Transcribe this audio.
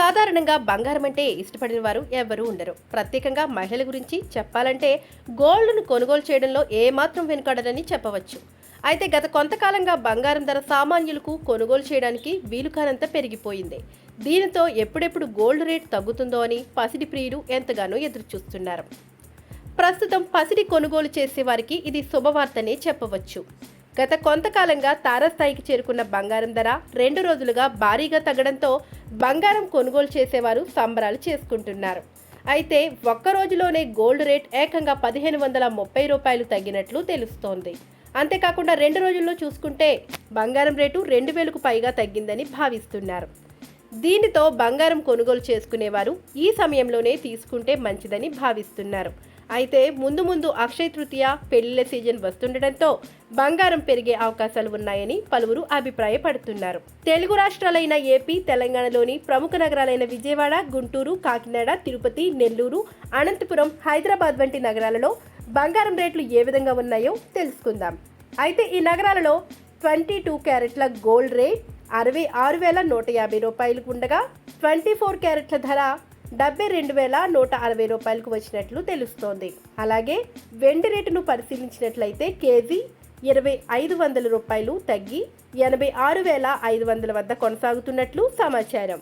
సాధారణంగా బంగారం అంటే ఇష్టపడిన వారు ఎవరూ ఉండరు. ప్రత్యేకంగా మహిళల గురించి చెప్పాలంటే గోల్డ్ను కొనుగోలు చేయడంలో ఏమాత్రం వెనుకాడరని చెప్పవచ్చు. అయితే గత కొంతకాలంగా బంగారం ధర సామాన్యులకు కొనుగోలు చేయడానికి వీలుకానంత పెరిగిపోయింది. దీనితో ఎప్పుడెప్పుడు గోల్డ్ రేట్ తగ్గుతుందో అని పసిడి ప్రియులు ఎంతగానో ఎదురుచూస్తున్నారు. ప్రస్తుతం పసిడి కొనుగోలు చేసే వారికి ఇది శుభవార్తనే చెప్పవచ్చు. గత కొంతకాలంగా తారాస్థాయికి చేరుకున్న బంగారం ధర 2 రోజులుగా భారీగా తగ్గడంతో బంగారం కొనుగోలు చేసేవారు సంబరాలు చేసుకుంటున్నారు. అయితే ఒక్క రోజులోనే గోల్డ్ రేట్ ఏకంగా 1530 రూపాయలు తగ్గినట్లు తెలుస్తోంది. అంతేకాకుండా 2 రోజుల్లో చూసుకుంటే బంగారం రేటు 2000కు పైగా తగ్గిందని భావిస్తున్నారు. దీనితో బంగారం కొనుగోలు చేసుకునేవారు ఈ సమయంలోనే తీసుకుంటే మంచిదని భావిస్తున్నారు. అయితే ముందు అక్షయ తృతీయ పెళ్లిళ్ల సీజన్ వస్తుండటంతో బంగారం పెరిగే అవకాశాలు ఉన్నాయని పలువురు అభిప్రాయపడుతున్నారు. తెలుగు రాష్ట్రాలైన ఏపీ, తెలంగాణలోని ప్రముఖ నగరాలైన విజయవాడ, గుంటూరు, కాకినాడ, తిరుపతి, నెల్లూరు, అనంతపురం, హైదరాబాద్ వంటి నగరాలలో బంగారం రేట్లు ఏ విధంగా ఉన్నాయో తెలుసుకుందాం. అయితే ఈ నగరాలలో 22 క్యారెట్ల గోల్డ్ రేట్ 66,150 రూపాయలకు ఉండగా 24 క్యారెట్ల ధర 72,160 రూపాయలకు వచ్చినట్లు తెలుస్తోంది. అలాగే వెండి రేటును పరిశీలించినట్లయితే కేజీ 2,500 రూపాయలు తగ్గి 86,500 వద్ద కొనసాగుతున్నట్లు సమాచారం.